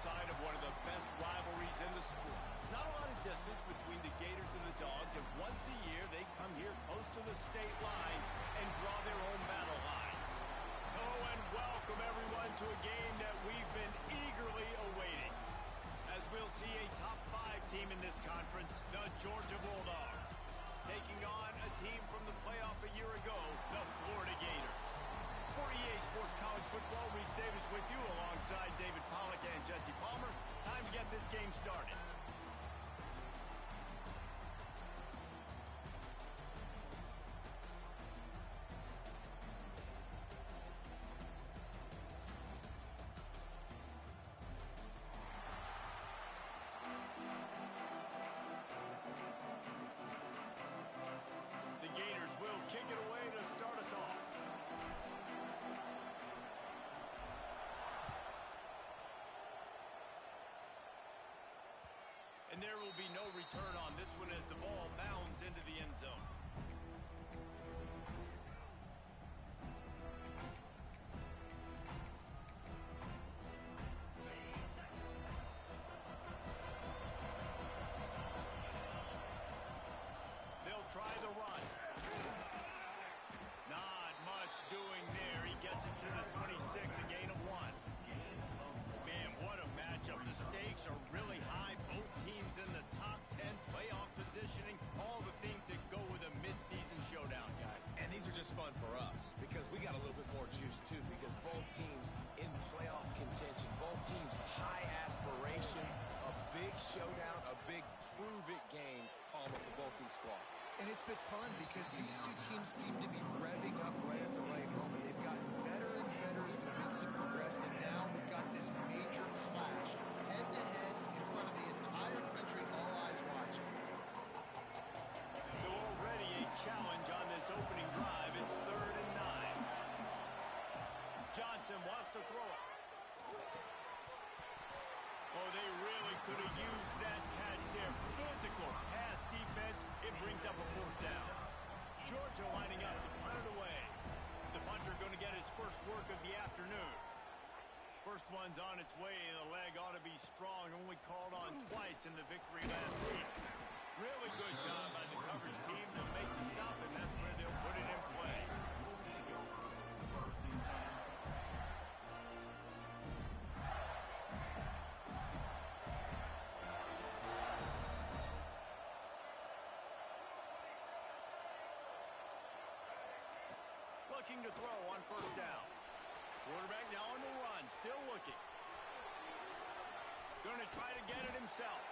side of one of the best rivalries in the sport. Not a lot of distance between the Gators and the Dogs, and once a year they come here close to the state line and draw their own battle lines. Hello and welcome everyone to a game that we've been eagerly awaiting. As we'll see a top 5 team in this conference, the Georgia Bulldogs, taking on a team from the playoff a year ago, the Florida Gators. For EA Sports College Football, Reese Davis with you alongside David Pollack and Jesse Palmer. Time to get this game started. The Gators will kick it away to start us off. And there will be no return on this one as the ball bounds into the end zone. They'll try the run. Not much doing there. He gets it to the 26, a gain of 1. Man, what a matchup. The stakes are really high. Both teams in the top 10 playoff positioning. All the things that go with a midseason showdown, guys. And these are just fun for us because we got a little bit more juice, too, because both teams in playoff contention, both teams high aspirations, a big showdown, a big prove-it game, Palmer, for both these squads. And it's been fun because these two teams seem to be revving up right at the right moment. They've gotten better and better as the weeks have progressed, and now we've got this major clash, head-to-head in front of the entire country, all eyes watching. So already a challenge on this opening drive. It's 3rd and 9. Johnson wants to throw it. Oh, they really could have used that catch there. Physical pass defense. It brings up a 4th down. Georgia lining up to punt it away. The punter going to get his first work of the afternoon. First one's on its way. The leg ought to be strong. Only called on twice in the victory last week. Really good job by the coverage team to make the stop, and that's where they'll put it in play. Looking to throw on 1st down. Quarterback now on the run, still looking. Going to try to get it himself.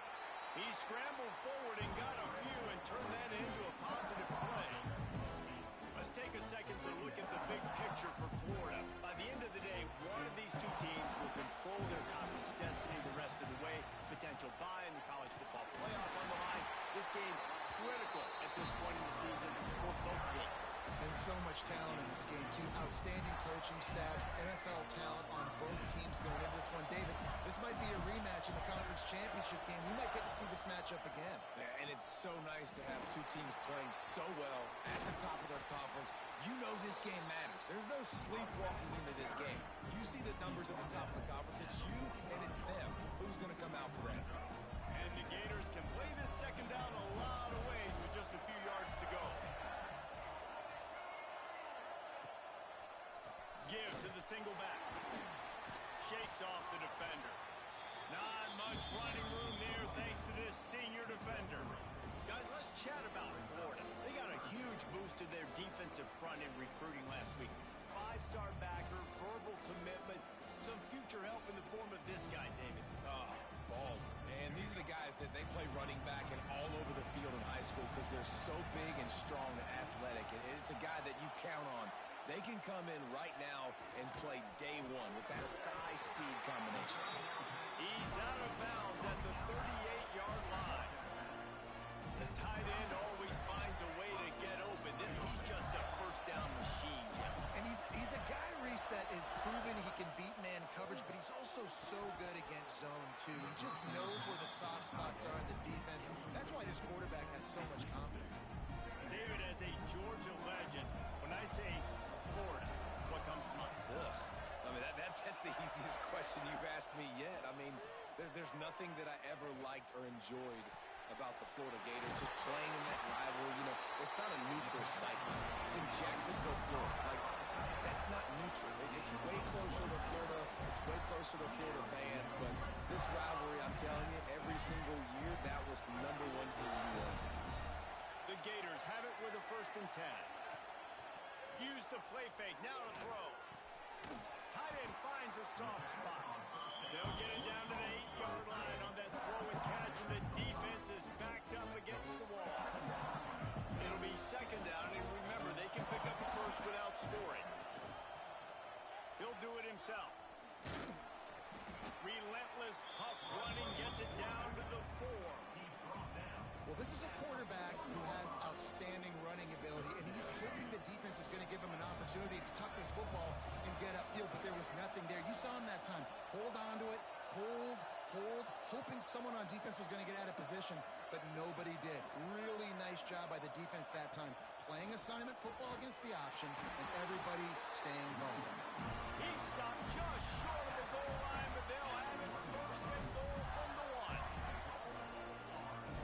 He scrambled forward and got a few and turned that into a positive play. Let's take a second to look at the big picture for Florida. By the end of the day, one of these two teams will control their conference destiny the rest of the way. Potential bye in the college football playoff on the line. This game critical at this point in the season for both teams. And so much talent in this game, too. Outstanding coaching staffs, NFL talent on both teams going into this one. David, this might be a rematch in the conference championship game. We might get to see this matchup again. Yeah, and it's so nice to have two teams playing so well at the top of their conference. You know this game matters. There's no sleepwalking into this game. You see the numbers at the top of the conference. It's you and it's them. Who's going to come out today? And the Gators can play this second down a lot of ways with just a few yards to go. Give to the single back. Shakes off the defender. Not much running room there thanks to this senior defender. Guys, let's chat about Florida. They got a huge boost to their defensive front in recruiting last week. 5-star backer, verbal commitment, some future help in the form of this guy, David. Oh, ball. And these are the guys that they play running back and all over the field in high school because they're so big and strong and athletic. And it's a guy that you count on. They can come in right now and play day one with that size-speed combination. He's out of bounds at the 38-yard line. The tight end always finds a way to get open. He's just a first-down machine, Jesse. And he's a guy, Reese, that is proven he can beat man coverage, but he's also so good against zone, too. He just knows where the soft spots are in the defense. That's why this quarterback has so much confidence. David, as a Georgia legend, when I say Florida, what comes to mind? Ugh. I mean, that's the easiest question you've asked me yet. I mean, thing that I ever liked or enjoyed about the Florida Gators, just playing in that rivalry. You know, it's not a neutral site. It's in Jacksonville, Florida. Like, that's not neutral. It's way closer to Florida. It's way closer to Florida fans. But this rivalry, I'm telling you, every single year, that was #1 thing you wanted. The Gators have it with a 1st and 10. Use the play fake. Now to throw. Tight end finds a soft spot. They'll get it down to the 8-yard line on that throw and catch, and the defense is backed up against the wall. It'll be 2nd down, and remember, they can pick up a 1st without scoring. He'll do it himself. Relentless, tough running, gets it down to the 4. Well, this is a quarterback who has outstanding running ability, and he's hoping the defense is going to give him an opportunity to tuck this football and get upfield, but there was nothing there. You saw him that time. Hold on to it, hold, hoping someone on defense was going to get out of position, but nobody did. Really nice job by the defense that time. Playing assignment football against the option, and everybody staying home. He stopped just short of the goal line, but they'll have it 1st and goal from the 1.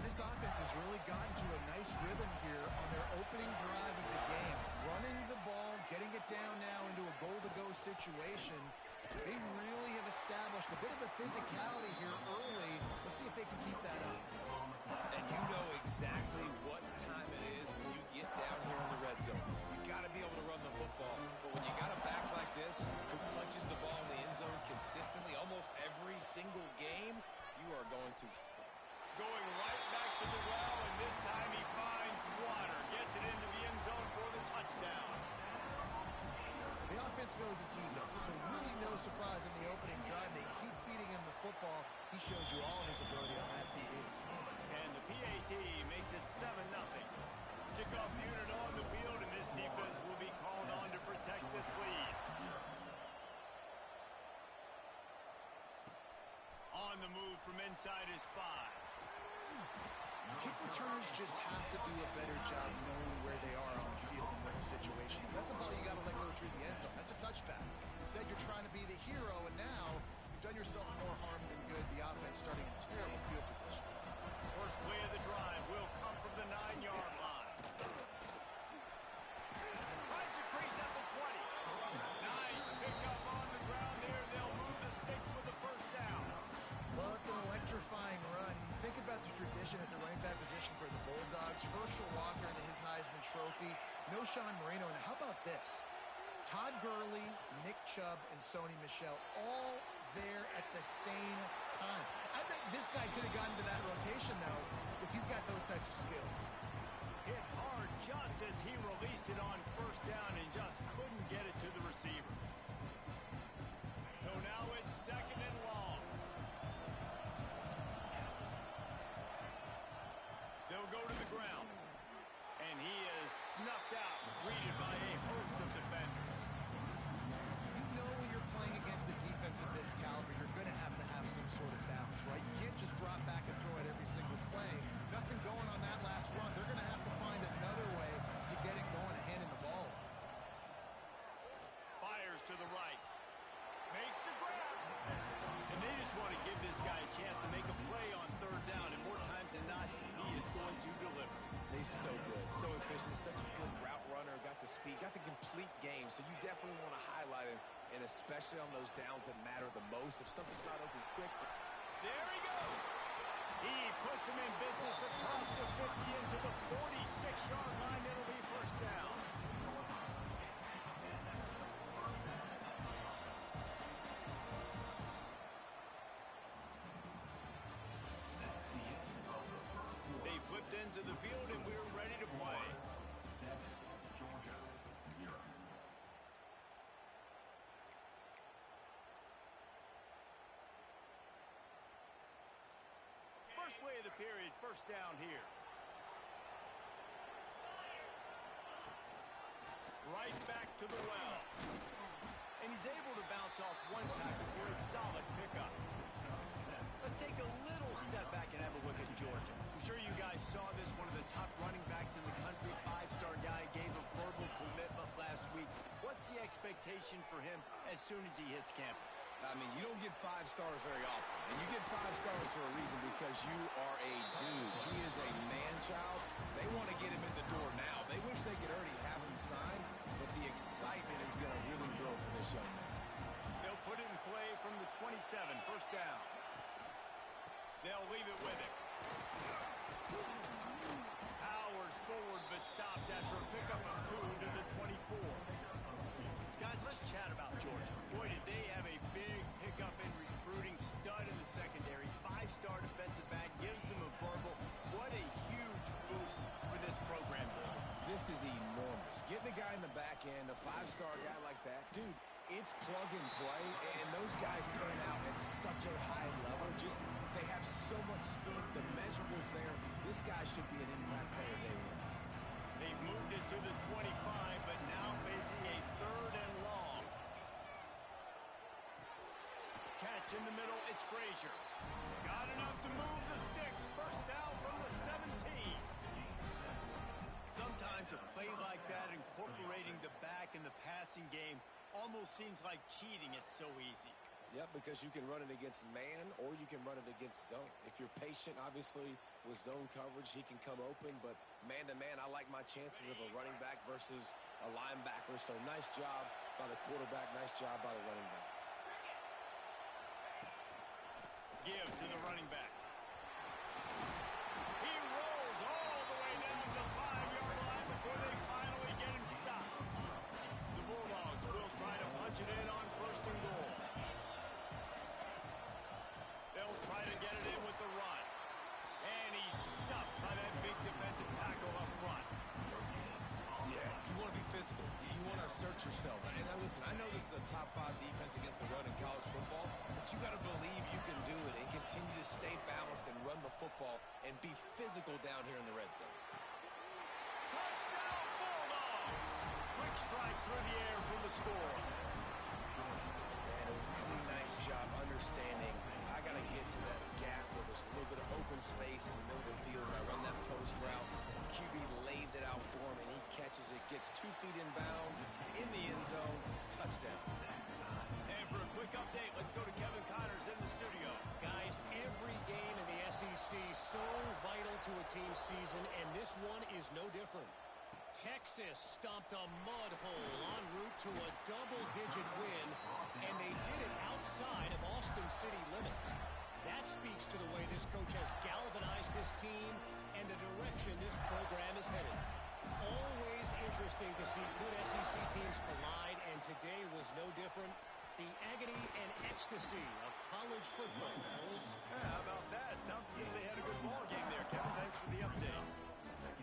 This offense has really gotten to a nice rhythm here on their opening drive of the game. Running the ball, getting it down now into a goal-to-go situation. They really have established a bit of a physicality here early. Let's see if they can keep that up. And you know exactly what time it is when you get down here in the red zone. You got to be able to run the football. But when you got a back like this who punches the ball in the end zone consistently almost every single game, you are going to... Going right back to the well, and this time he finds water. Gets it into the end zone for the touchdown. The offense goes as he goes, so really no surprise in the opening drive. They keep feeding him the football. He showed you all of his ability on that TV. And the PAT makes it 7-0. Kickoff unit on the field, and this defense will be called on to protect this lead. On the move from inside his 5. Kick returners just have to do a better job knowing where they are on the field and what the situation is. That's a ball you got to let go through the end zone. That's a touchback. Instead, you're trying to be the hero, and now you've done yourself more harm than good. The offense starting in terrible field position. First play of the drive will come from the 9-yard line. Finds a crease at the 20. Nice pickup on the ground there. They'll move the sticks with the 1st down. Well, it's an electrifying run. You think about the tradition at the running back position for the Bulldogs. Herschel Walker into his Heisman Trophy. No Sean Marino. And how about this? Todd Gurley, Nick Chubb, and Sony Michel all there at the same time. I bet this guy could have gotten to that rotation now because he's got those types of skills. Hit hard just as he released it on 1st down and just couldn't get it to the receiver. So now it's 2nd and long. They'll go to the ground. And he is snuffed out, greeted by a host of defenders. You know when you're playing against a defense of this caliber, you're going to have some sort of balance, right? You can't just drop back and throw it every single play. Nothing going on that last run. They're going to have to find another way to get it going and handing the ball off. Fires to the right. Makes the grab. And they just want to give this guy a chance to make a play on 3rd down. And more times than not, he is going to deliver. He's so good, so efficient, such a good route runner, got the speed, got the complete game. So you definitely want to highlight him, and especially on those downs that matter the most. If something's not open quick. There he goes. He puts him in business across the 50 into the 46-yard line. It'll be 1st down. They flipped into the field, and we're ready to play. First play of the period, 1st down here. Right back to the well. And he's able to bounce off one tackle for a solid pickup. Let's take a little step back and have a look at Georgia. I'm sure you guys saw this, one of the top running backs in the country, 5-star guy, gave a verbal commitment last week. What's the expectation for him as soon as he hits campus? I mean, you don't get 5 stars very often. And you get 5 stars for a reason because you are a dude. He is a man-child. They want to get him in the door now. They wish they could already have him signed, but the excitement is going to really build for this young man. They'll put it in play from the 27, first down. They'll leave it with him. Powers forward, but stopped after a pickup of 2 to the 24. Guys, let's chat about Georgia. Boy, did they have a big pickup in recruiting, stud in the secondary, 5-star defensive back, gives them a verbal. What a huge boost for this program, Bill. This is enormous. Getting a guy in the back end, a 5-star guy like that, dude, it's plug and play, and those guys pan out at such a high level. Just, they have so much speed, the measurables there. This guy should be an impact player day one. They've moved it to the 25, but now facing a 3rd and long. Catch in the middle, it's Frazier. Got enough to move the sticks. First down from the 17. Sometimes a play like that, incorporating the back in the passing game, almost seems like cheating. It's so easy. Yep, because you can run it against man or you can run it against zone. If you're patient, obviously, with zone coverage, he can come open. But man-to-man, I like my chances of a running back versus a linebacker. So nice job by the quarterback, nice job by the running back. Give to the running back. He rolls all the way down to the 5-yard line before they finally get him stopped. The Bulldogs will try to punch it in on 1st and goal. They'll try to get it in with the run. And he's stuffed by that big defensive tackle up front. Yeah, you want to be physical. You want to assert yourselves. And listen, I know this is a top 5 defense against the run in college football, but you got to believe you can do it and continue to stay balanced and run the football and be physical down here in the red zone. Touchdown, Bulldogs! Quick strike through the air for the score. And a really nice job understanding I got to get to that gap where there's a little bit of open space in the middle of the field. I run that post route. QB lays it out for him, and he catches it, gets 2 feet in bounds, in the end zone, touchdown. And for a quick update, let's go to Kevin Connors in the studio. Guys, every game in the SEC so vital to a team's season, and this one is no different. Texas stomped a mud hole en route to a double-digit win, and they did it outside of Austin city limits. That speaks to the way this coach has galvanized this team and the direction this program is headed. Always interesting to see good SEC teams collide, and today was no different. The agony and ecstasy of college football, fellas. Yeah, how about that? Sounds as if they had a good ball game there. Kevin, thanks for the update.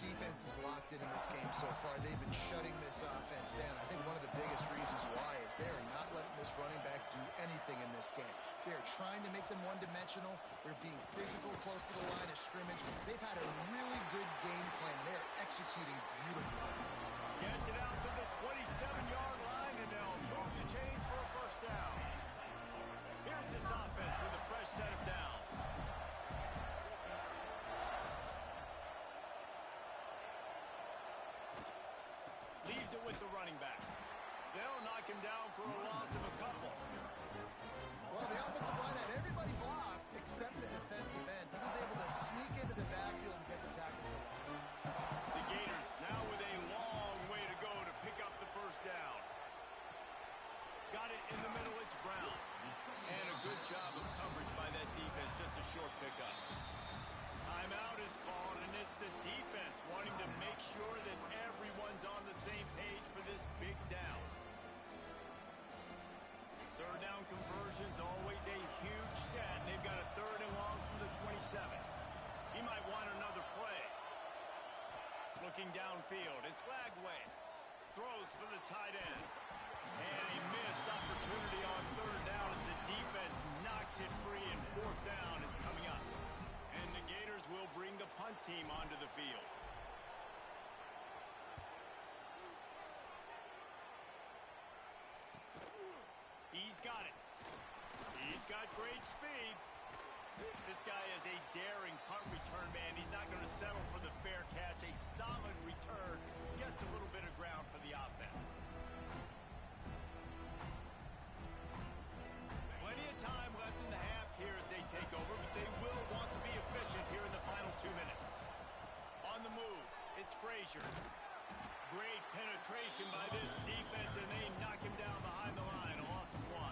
Defense is locked in this game so far. They've been shutting this offense down. I think one of the biggest reasons why is they are not letting this running back do anything in this game. They're trying to make them one-dimensional. They're being physical close to the line of scrimmage. They've had a really good game plan. They're executing beautifully. Gets it out to the 27-yard line, and they'll move the chains for a first down. Here's this offense with a fresh set of downs. Leaves it with the running back. They'll knock him down for a loss of a couple. Well, the offensive line had everybody blocked except the defensive end. He was able to sneak into the backfield and get the tackle for loss. The Gators now with a long way to go to pick up the first down. Got it in the middle, it's Brown. And a good job of coverage by that defense, just a short pickup. Timeout is called, and it's the defense wanting to make sure that everyone's on the same page for this big down. Third down conversion's always a huge stat. They've got a 3rd and long from the 27. He might want another play. Looking downfield, it's Lagway. Throws for the tight end. And a missed opportunity on 3rd down as the defense knocks it free, and 4th down is coming up. And the Gators will bring the punt team onto the field. He's got it. He's got great speed. This guy is a daring punt return man. He's not going to settle for the fair catch. A solid return. Gets a little bit of ground for the offense. It's Frazier. Great penetration by this defense, and they knock him down behind the line. A loss of 1.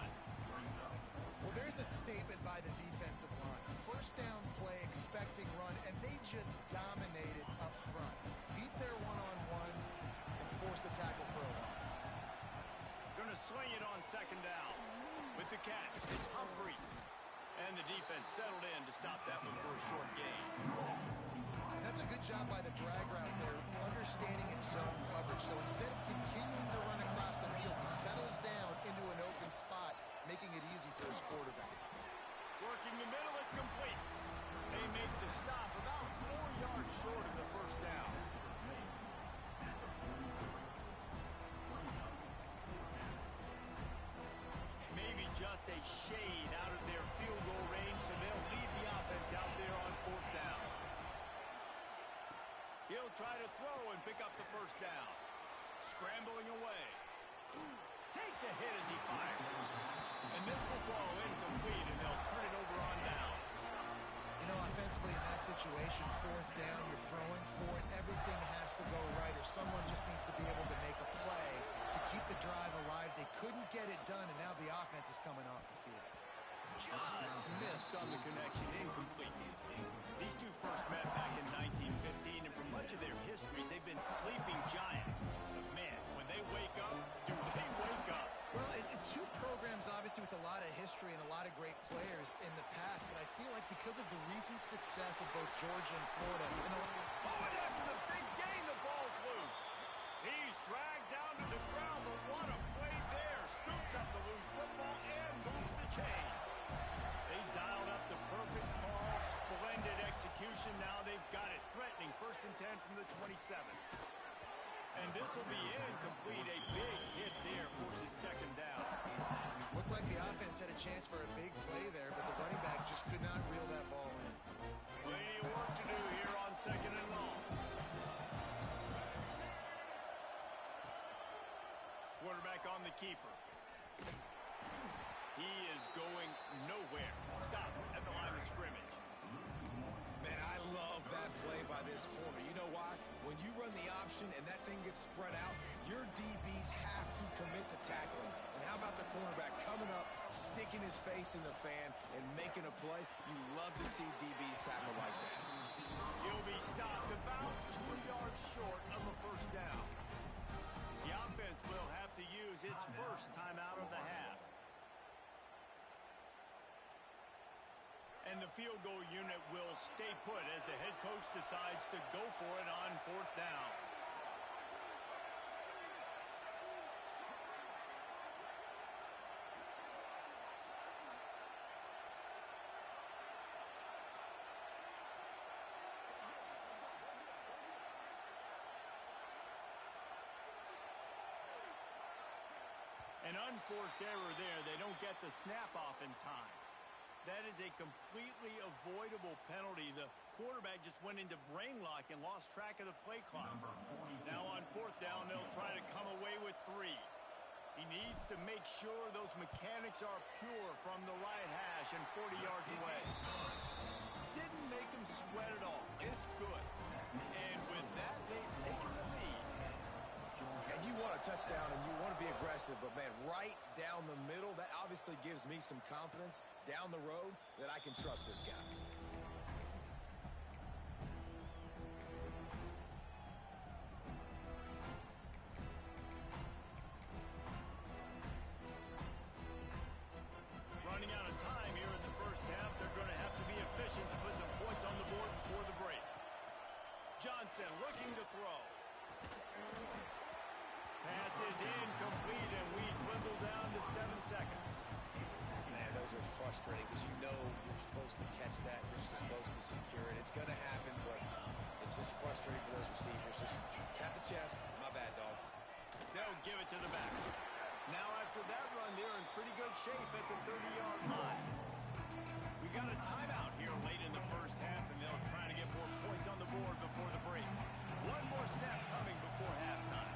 Well, there's a statement by the defensive line. First down play, expecting run, and they just dominated up front. Beat their one-on-ones and forced a tackle for a loss. Going to swing it on second down. With the catch, it's Humphries. And the defense settled in to stop that one for a short gain. That's a good job by the drag route there, understanding its zone coverage. So instead of continuing to run across the field, he settles down into an open spot, making it easy for his quarterback. Working the middle, it's complete. They make the stop about 4 yards short of the first down. Maybe just a shade out of their field goal range, so they'll leave the offense out there on 4th down. He'll try to throw and pick up the first down. Scrambling away. Takes a hit as he fires. And this will fall incomplete, and they'll turn it over on downs. You know, offensively in that situation, 4th down, you're throwing for it. Everything has to go right, or someone just needs to be able to make a play to keep the drive alive. They couldn't get it done, and now the offense is coming off the field. Just missed on the connection, incomplete. These two first met back in 1915, and for much of their histories, they've been sleeping giants. But man, when they wake up, do they wake up? Well, two programs, obviously, with a lot of history and a lot of great players in the past, but I feel like because of the recent success of both Georgia and Florida... And after the big gain, the ball's loose. He's dragged down to the ground, but what a play there. Scoops up the loose football and moves the chains. They dialed up the perfect call, splendid execution. Now they've got it threatening 1st and 10 from the 27. And this will be incomplete. A big hit there forces 2nd down. Looked like the offense had a chance for a big play there, but the running back just could not reel that ball in. Plenty of work to do here on 2nd and long. Quarterback on the keeper. He is going nowhere. Stop at the line of scrimmage. Man, I love that play by this corner. You know why? When you run the option and that thing gets spread out, your DBs have to commit to tackling. And how about the cornerback coming up, sticking his face in the fan, and making a play? You love to see DBs tackle like that. He'll be stopped about 2 yards short of a first down. The offense will have to use its first timeout of the half. And the field goal unit will stay put as the head coach decides to go for it on 4th down. An unforced error there. They don't get the snap off in time. That is a completely avoidable penalty. The quarterback just went into brain lock and lost track of the play clock. Now on 4th down, they'll try to come away with 3. He needs to make sure those mechanics are pure from the right hash and 40 yards away. Didn't make him sweat at all. It's good. And with that, they've taken the lead. And you want a touchdown and you want to be aggressive, but man, right down the middle, that obviously gives me some confidence down the road that I can trust this guy. Running out of time here in the first half. They're going to have to be efficient to put some points on the board before the break. Johnson looking to throw. Pass is incomplete, and we dwindle down to 7 seconds. Man, those are frustrating because you know you're supposed to catch that. You're supposed to secure it. It's going to happen, but it's just frustrating for those receivers. Just tap the chest. My bad, dog. They'll give it to the back. Now after that run, they're in pretty good shape at the 30-yard line. We got a timeout here late in the first half, and they'll try to get more points on the board before the break. One more snap coming before halftime.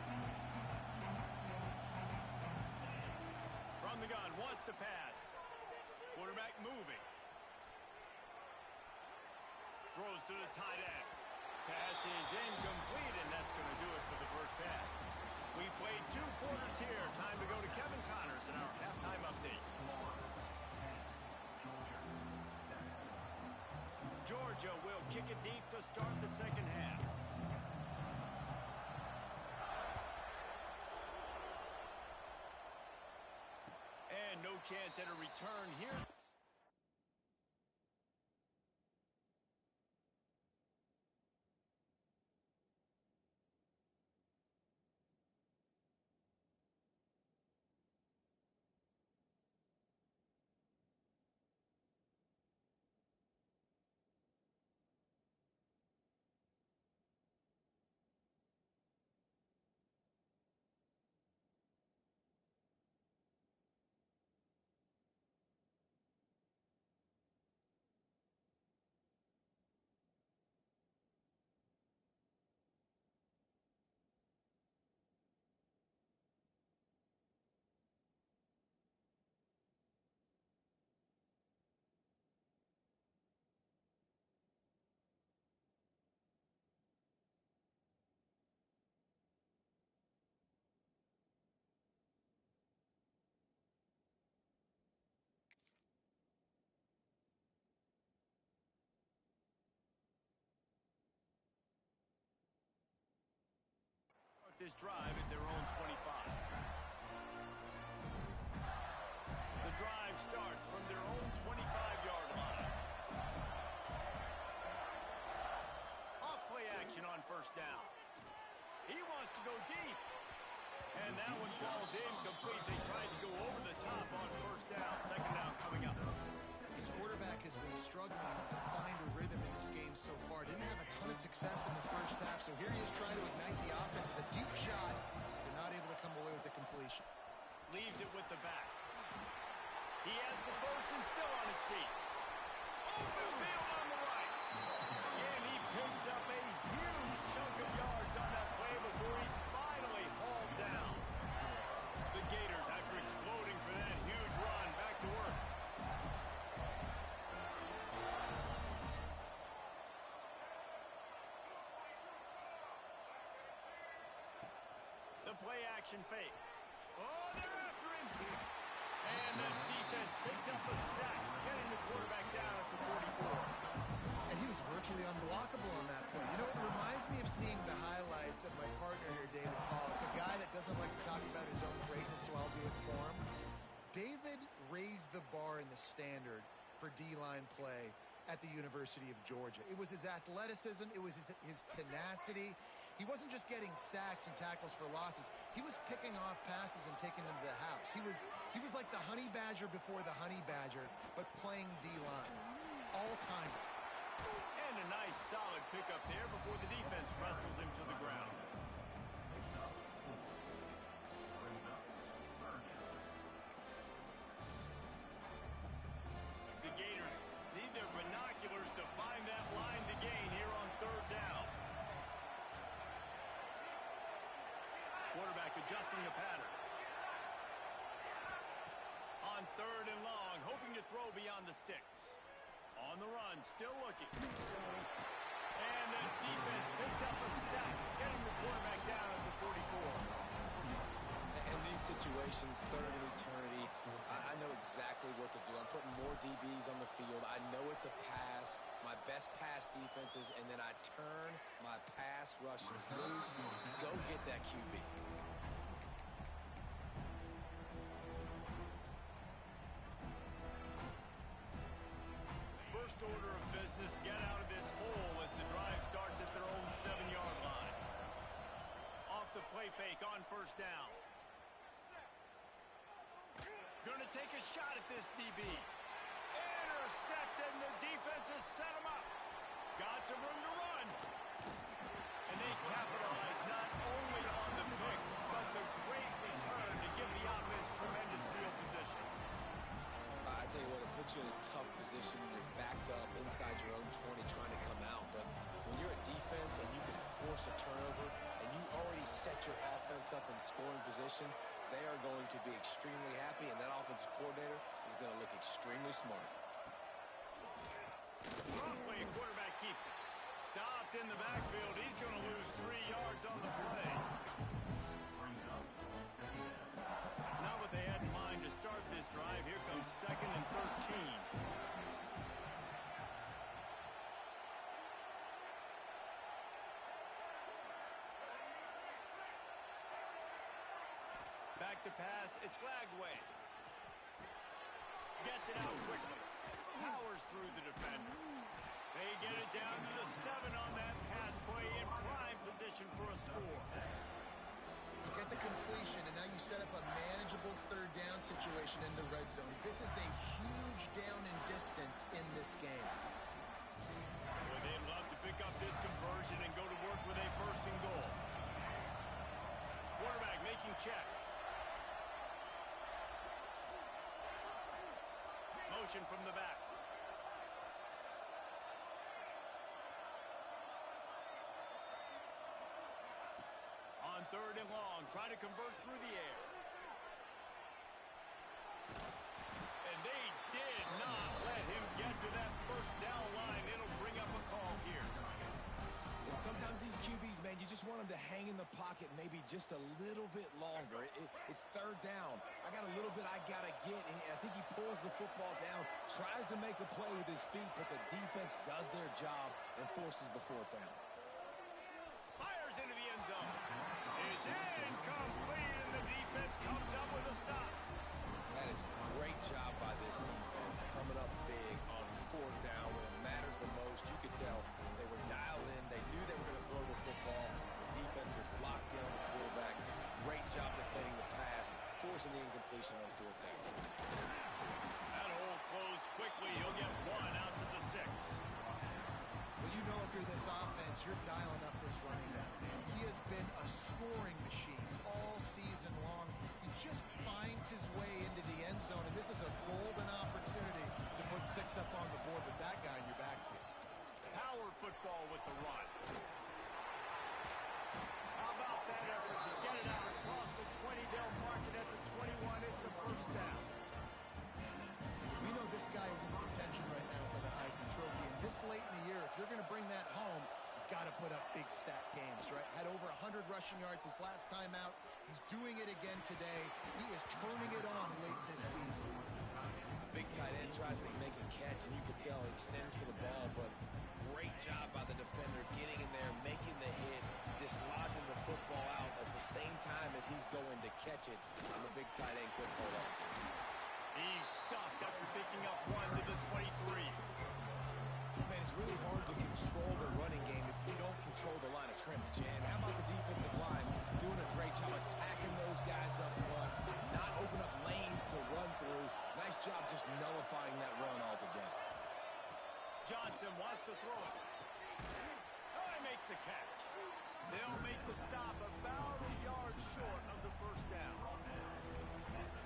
From the gun, wants to pass. Quarterback moving. Throws to the tight end. Pass is incomplete, and Georgia will kick it deep to start the second half. And no chance at a return here. This drive at their own 25. The drive starts from their own 25-yard line. Off play action on first down. He wants to go deep. And that one falls incomplete. They tried to go over the top on first down. Second down coming up. His quarterback has been struggling to find a rhythm in this game so far. Didn't have a ton of success in the first half, so here he is trying to ignite the offense with a deep shot. They're not able to come away with the completion. Leaves it with the back. He has the first and still on his feet. Open field on the right. And he picks up a huge chunk of yards on that play before he's finally hauled down. The Gators, after exploding for that huge run, back to work. The play action fake. Oh, they're after him. And the defense picks up a sack, getting the quarterback down at the 44. And he was virtually unblockable on that play. You know, it reminds me of seeing the highlights of my partner here, David Pollock, a guy that doesn't like to talk about his own greatness, so I'll do it for him. David raised the bar in the standard for D-line play at the University of Georgia. It was his athleticism. It was his tenacity. He wasn't just getting sacks and tackles for losses. He was picking off passes and taking them to the house. He was like the honey badger before the honey badger, but playing D-line. All-time. And a nice solid pickup there before the defense wrestles him to the ground. The Gators need their binoculars to find that line to gain here on third down. Quarterback adjusting the pattern. On third and long, hoping to throw beyond the sticks. On the run, still looking. And the defense picks up a sack, getting the quarterback down at the 44. In these situations, third and eternity, I know exactly what to do. I'm putting more DBs on the field. I know it's a pass, my best pass defenses, and then I turn my pass rushers loose. Go get that QB. First order of business, get out of this hole as the drive starts at their own 7-yard line. Off the play fake on first down. Gonna take a shot at this DB. Intercepted, and the defense has set him up. Got some room to run. And they capitalize not only on the pick, but the great return to give the offense tremendous field position. I tell you what, it puts you in a tough position when you're backed up inside your own 20 trying to come out. But when you're a defense and you can force a turnover and you already set your offense up in scoring position, they are going to be extremely happy, and that offensive coordinator is going to look extremely smart. Wrong play, quarterback keeps it. Stopped in the backfield. He's going to lose 3 yards on the play. Not what they had in mind to start this drive. Here comes second and 13. back to pass. It's flagged away. Gets it out quickly. Powers through the defender. They get it down to the 7 on that pass play in prime position for a score. You get the completion, and now you set up a manageable third down situation in the red zone. This is a huge down in distance in this game. Well, they'd love to pick up this conversion and go to work with a first and goal. Quarterback making checks. Motion from the back. On third and long, trying to convert through the air. And they did not let him get to that first down line. It'll bring up a call here. And sometimes these QBs, man, you just want them to hang in the pocket maybe just a little bit longer. It's third down. I got a little bit I got to get, and I think he pulls the football down, tries to make a play with his feet, but the defense does their job and forces the fourth down. Fires into the end zone. It's incomplete, and the defense comes up with a stop. That is a great job by this defense, coming up big on fourth down when it matters the most. You could tell they were dialed in. They knew they were going to throw the football. The defense was locked in on the quarterback. Great job defending the pass, forcing the incompletion on fourth down. That hole closed quickly. He'll get 1 out to the 6. Well, you know if you're this offense, you're dialing up this running back, man. He has been a scoring machine all season long. He just finds his way into the end zone, and this is a golden opportunity to put 6 up on the board with that guy in your backfield. Power football with the run. How about that effort to get it out across the 20? They'll mark it at the 21. It's a first down. We know this guy is in contention right now for the Heisman Trophy, and this late in the year, if you're going to bring that home, you've got to put up big stat games, right? Had over 100 rushing yards his last time out. He's doing it again today. He is turning it on late this season. Big tight end tries to make a catch, and you can tell he extends for the ball, but great job by the defender getting in there, making the hit, dislodging the football out at the same time as he's going to catch it, and the big tight end couldn't hold on to it. He's stopped after picking up 1 to the 23. Man, it's really hard to control the running game if you don't control the line of scrimmage. And how about the defensive line doing a great job attacking those guys up front, not open up lanes to run through. Nice job just nullifying that run altogether. Johnson wants to throw it. Oh, he makes the catch. They'll make the stop about a yard short of the first down.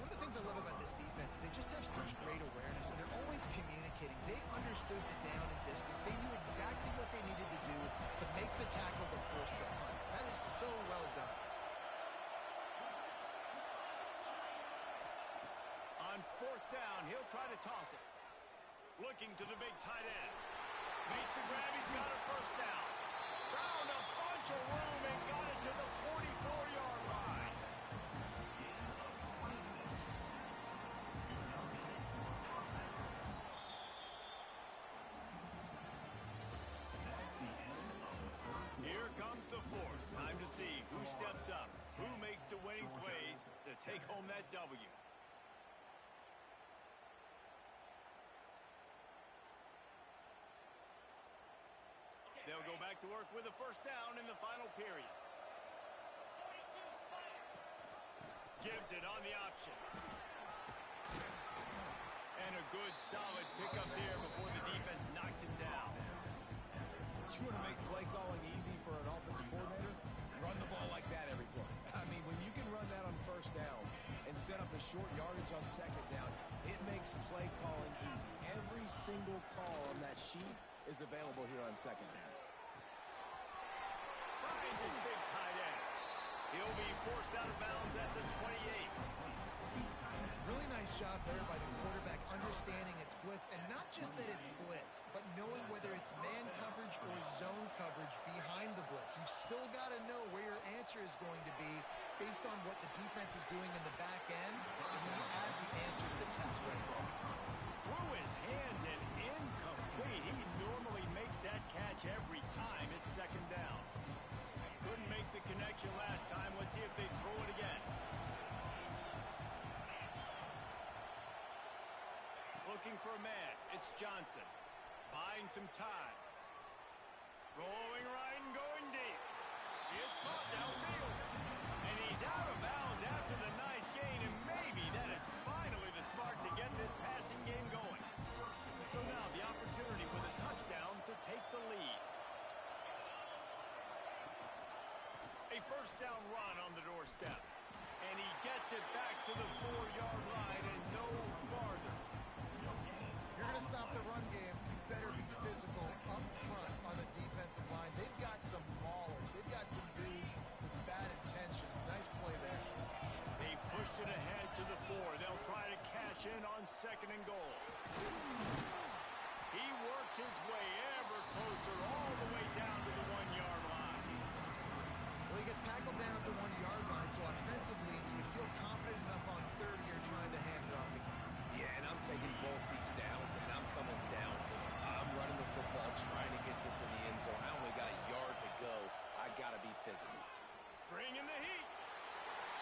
One of the things I love about this defense is they just have such great awareness, and they're always communicating. They understood the down and distance. They knew exactly what they needed to do to make the tackle to force the punt. That is so well done. On fourth down, he'll try to toss it. Looking to the big tight end. Makes the grab. He's got a first down. Found a bunch of room and got it to the 44-yard line. Here comes the fourth. Time to see who steps up, who makes the winning plays to take home that W. They'll go back to work with a first down in the final period. Gives it on the option. And a good, solid pickup there before the defense knocks him down. You want to make play calling easy for an offensive coordinator? Run the ball like that every play. I mean, when you can run that on first down and set up a short yardage on second down, it makes play calling easy. Every single call on that sheet is available here on second down. Finds his big tight end. He'll be forced out of bounds at the 28. Really nice job there by the quarterback understanding it's blitz, and not just that it's blitz, but knowing whether it's man coverage or zone coverage behind the blitz. You've still got to know where your answer is going to be based on what the defense is doing in the back end, and then you add the answer to the test right there. Through his hands and incomplete. He normally makes that catch every time. It's second down. Couldn't make the connection last time. Let's see if they throw it again. looking for a man. It's Johnson. Buying some time. Rolling right and going deep. It's caught downfield. And he's out of bounds after the nice gain, and maybe that is finally the spark to get this passing game going. So now the opportunity with a touchdown to take the lead. A first down run on the doorstep. And he gets it back to the 4-yard line and no farther. You're going to stop the run game, you better be physical up front on the defensive line. They've got some maulers. They've got some dudes with bad intentions. Nice play there. They've pushed it ahead to the 4. They'll try to cash in on 2nd and goal. He works his way ever closer all the way down to the 1-yard line. Well, he gets tackled down at the 1-yard line, so offensively, do you feel confident enough on 3rd here trying to hand it off again? Yeah, and I'm taking both these downs, and I'm coming downhill. I'm running the football, trying to get this in the end zone. I only got a yard to go. I got to be physical. Bringing the heat.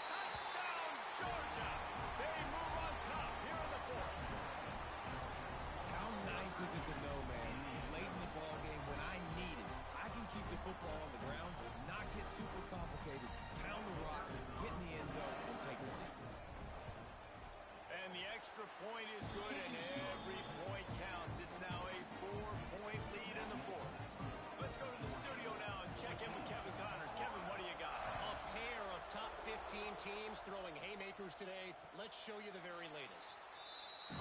Touchdown, Georgia. They move on top here in the 4th. How nice is it to know, man, late in the ball game when I need it, I can keep the football on the ground, not get super complicated, pound the rock, get in the end zone, and take the lead. And the extra point is good, and every point counts. It's now a 4-point lead in the 4th. Let's go to the studio now and check in with Kevin Connors. Kevin, what do you got? A pair of top 15 teams throwing haymakers today. Let's show you the very latest.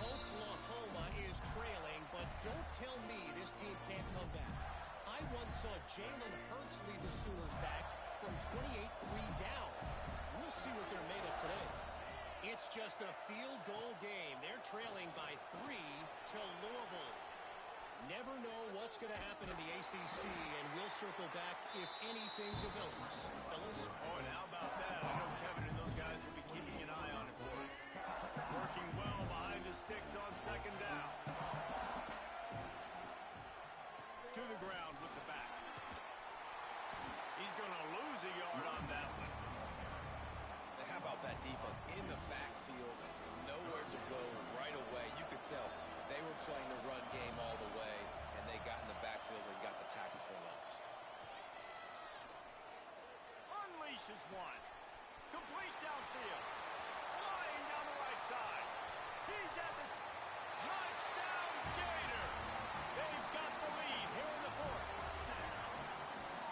Oklahoma is trailing, but don't tell me this team can't come back. I once saw Jalen Hurts lead the Sooners back from 28-3 down. We'll see what they're made of today. It's just a field goal game. They're trailing by 3 to Louisville. Never know what's going to happen in the ACC, and we'll circle back if anything develops. Fellas? Oh, and how about that? I know Kevin and those guys will be keeping an eye on it for us. Working well behind the sticks on 2nd down. To the ground with the back. He's going to lose a yard on that one. How about that defense in the backfield, nowhere to go right away. You could tell they were playing the run game all the way, and they got in the backfield and got the tackle for once. Unleashes one. Complete downfield. Flying down the right side. He's at the touchdown Gator. They've got the lead here in the 4th.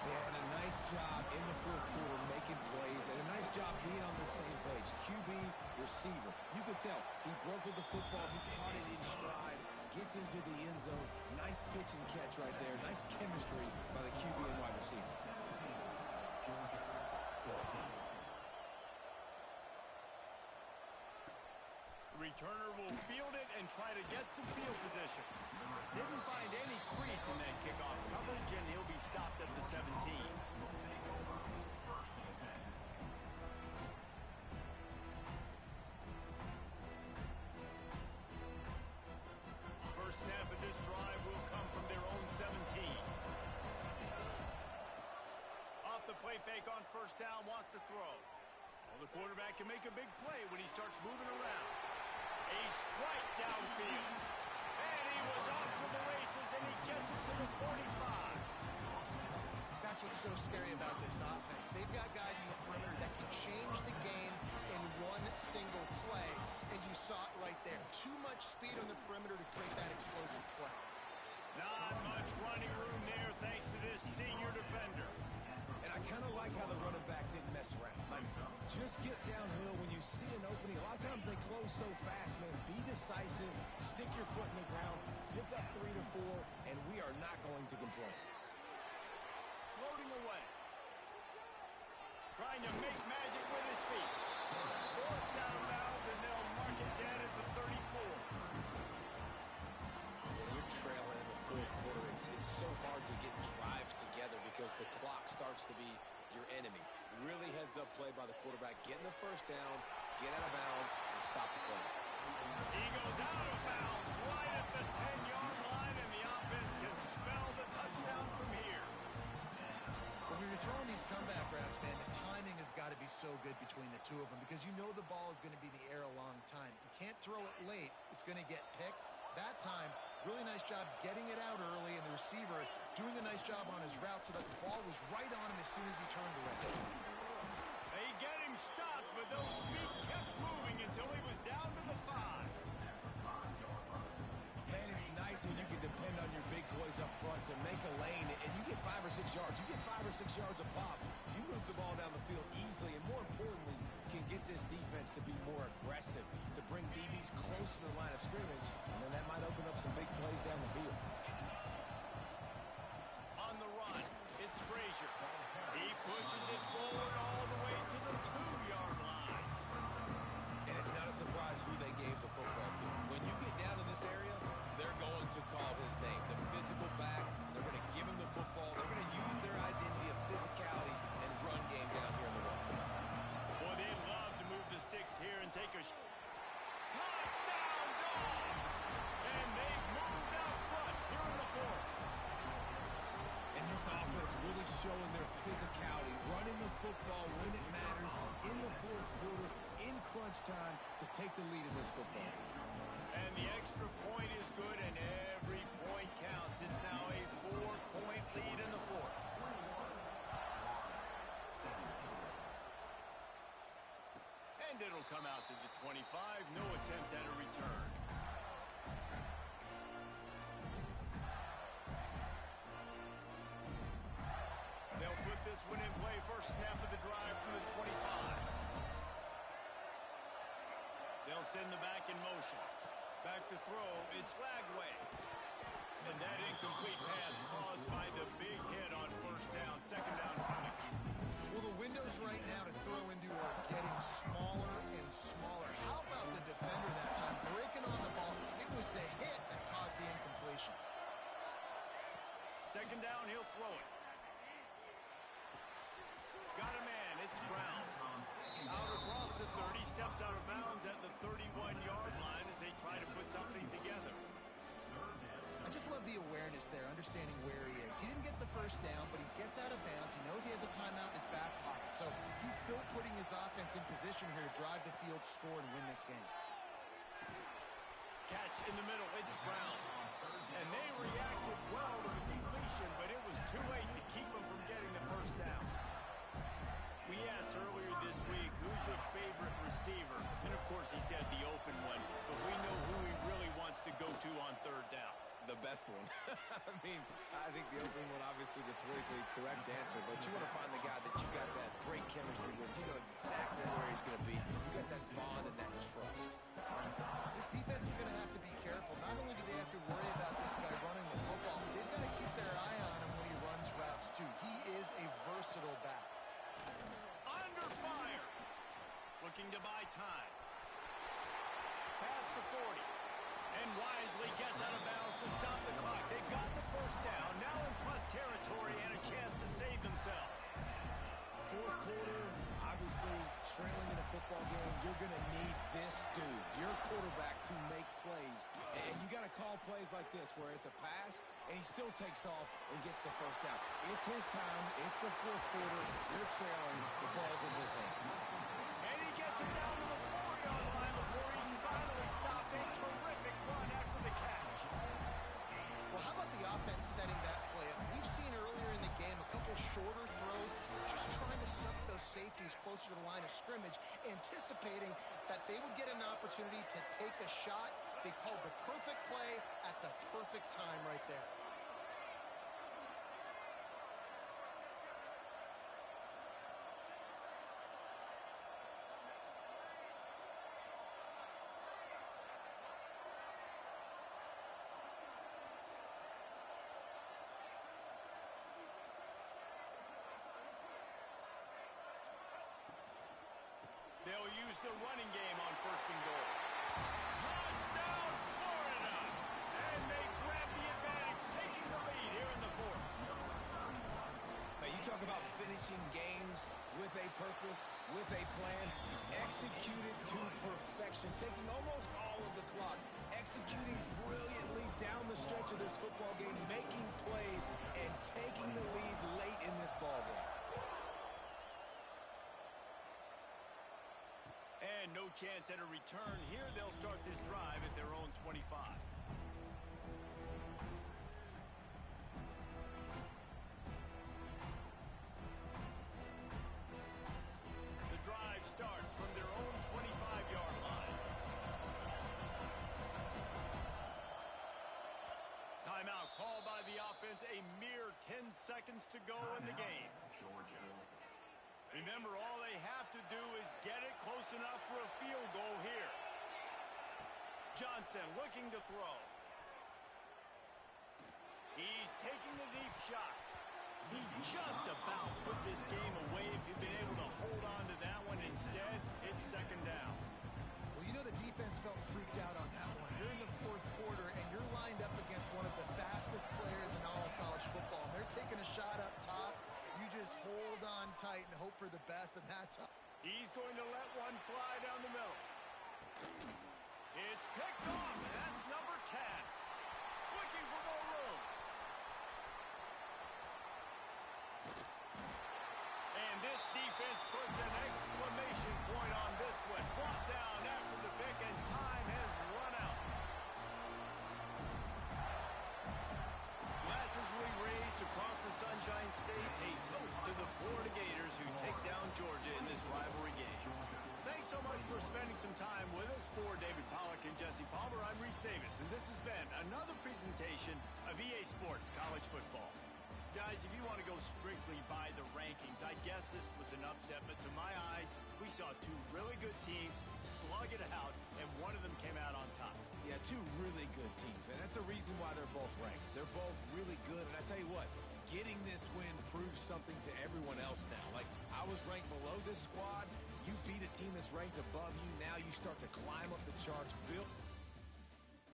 Yeah, and a nice job in the 4th quarter making plays, and a nice job being on the same page. QB, receiver. You could tell he broke with the football. He caught it in stride, gets into the end zone. Nice pitch and catch right there. Nice chemistry by the QB and wide receiver. The returner will field it and try to get some field position. Didn't find any crease in that kickoff coverage, and he'll be stopped at the 17. First snap of this drive will come from their own 17. Off the play fake on 1st down, wants to throw. Well, the quarterback can make a big play when he starts moving around. A strike downfield. And he was off to the races, and he gets it to the 45. That's what's so scary about this offense. They've got guys in the perimeter that can change the game in one single play, and you saw it right there. Too much speed on the perimeter to create that explosive play. Not much running room there thanks to this senior defender. And I kind of like how the running back didn't mess around. Like, just get downhill when you see an opening. A lot of times they close so fast, man. Be decisive, stick your foot in the ground, pick up 3 to 4, and we are not going to complain. Floating away. Trying to make magic with his feet. Forced out of bounds, and they'll mark it dead at the 34. When you're trailing in the 4th quarter, it's so hard to get drives together because the clock starts to be your enemy. Really heads-up play by the quarterback. Get in the 1st down, get out of bounds, and stop the play. He goes out of bounds right at the 10-yard line, and the offense can spell the touchdown from here. When you're throwing these comeback routes, man, the timing has got to be so good between the two of them because you know the ball is going to be in the air a long time. You can't throw it late. It's going to get picked. That time, really nice job getting it out early, and the receiver doing a nice job on his route so that the ball was right on him as soon as he turned around. They get him stopped, but those feet kept moving until he was down to the 5. Man, it's nice when you can depend on your big boys up front to make a lane, and you get 5 or 6 yards. You get 5 or 6 yards a pop. You move the ball down the field easily, and more importantly, can get this defense to be more aggressive, to bring DBs close to the line of scrimmage, and then that might open up some big plays down the field. On the run, it's Frazier. He pushes it forward all the way to the 2-yard line. And it's not a surprise who they gave the football to. When you get down to this area, they're going to call his name. The physical back, they're going to give him the football. They're going to use their identity of physicality and run game down here on the one side. Boy, they'd love to move the sticks here and take a touchdown Dogs! And they've moved out front here in the 4th. And this offense really showing their physicality, running the football when it matters, in the 4th quarter, in crunch time, to take the lead in this football game. And the extra point is good, and every point counts. It's now a 4-point lead in the 4th. And it'll come out to the 25. No attempt at a return. They'll put this one in play. First snap of the drive from the 25. They'll send the back in motion. Back to throw. It's Lagway. And that incomplete pass caused by the big hit on first down. Second down coming. Well, the windows right now to throw into are getting smaller and smaller. How about the defender that time breaking on the ball? It was the hit that caused the incompletion. Second down, he'll throw it. Got a man. It's Brown. Out across the 30, steps out of bounds at the 31-yard line as they try to put something together. I just love the awareness there, understanding where he is. He didn't get the first down, but he gets out of bounds. He knows he has a timeout in his back pocket. So he's still putting his offense in position here to drive the field, score, and win this game. Catch in the middle. It's Brown. And they reacted well to the completion, but it was too late to keep him from getting the first down. We asked earlier this week, who's your favorite receiver? And, of course, he said the open one. But we know who he really wants to go to on third down. The best one. I mean, I think the opening one, obviously the politically correct answer, but you want to find the guy that you got that great chemistry with. You know exactly where he's going to be. You got that bond and that trust. This defense is going to have to be careful. Not only do they have to worry about this guy running the football, they've got to keep their eye on him when he runs routes, too. He is a versatile back. Under fire. Looking to buy time. Past the 40. And wisely gets out of bounds to stop the clock. They've got the first down. Now in plus territory and a chance to save themselves. 4th quarter, obviously trailing in a football game, you're going to need this dude, your quarterback, to make plays. And you got to call plays like this where it's a pass and he still takes off and gets the first down. It's his time. It's the 4th quarter. They're trailing. The ball's in his hands. And he gets it down to the 4-yard line before he's finally stopped. A terrific run after the catch. Well, how about the offense setting that play up? We've seen earlier in the game a couple shorter throws, just trying to suck those safeties closer to the line of scrimmage, anticipating that they would get an opportunity to take a shot. They called the perfect play at the perfect time right there. They'll use the running game on first and goal. Touchdown, Florida! And they grab the advantage, taking the lead here in the 4th. Now, you talk about finishing games with a purpose, with a plan, executed to perfection, taking almost all of the clock, executing brilliantly down the stretch of this football game, making plays, and taking the lead late in this ball game. And no chance at a return here. They'll start this drive at their own 25. seconds to go in the game. Remember, all they have to do is get it close enough for a field goal here. Johnson looking to throw. He's taking the deep shot. He just about put this game away if he'd been able to hold on to that one. Instead, it's second down. Well, you know the defense felt freaked out on that one. You're in the fourth quarter, and you're lined up against one of the fastest players in all of college football. And they're taking a shot up top. You just hold on tight and hope for the best, and that's up. He's going to let one fly down the middle. It's picked off, and that's number 10. Looking for more room. And this defense puts an exclamation point on this one. Brought down after the pick, and time has run out. Glasses will be raised across the Sunshine State. A toast to the Florida Gators who take down Georgia in this rivalry game. Thanks so much for spending some time with us. For David Pollack and Jesse Palmer, I'm Reese Davis, and this has been another presentation of EA Sports College Football. Guys, if you want to go strictly by the rankings, I guess this was an upset, but to my eyes, we saw two really good teams slug it out, and one of them came out on top. Yeah, two really good teams, and that's a reason why they're both ranked. They're both really good, and I tell you what, getting this win proves something to everyone else now. Like, I was ranked below this squad. You beat a team that's ranked above you. Now you start to climb up the charts. Bill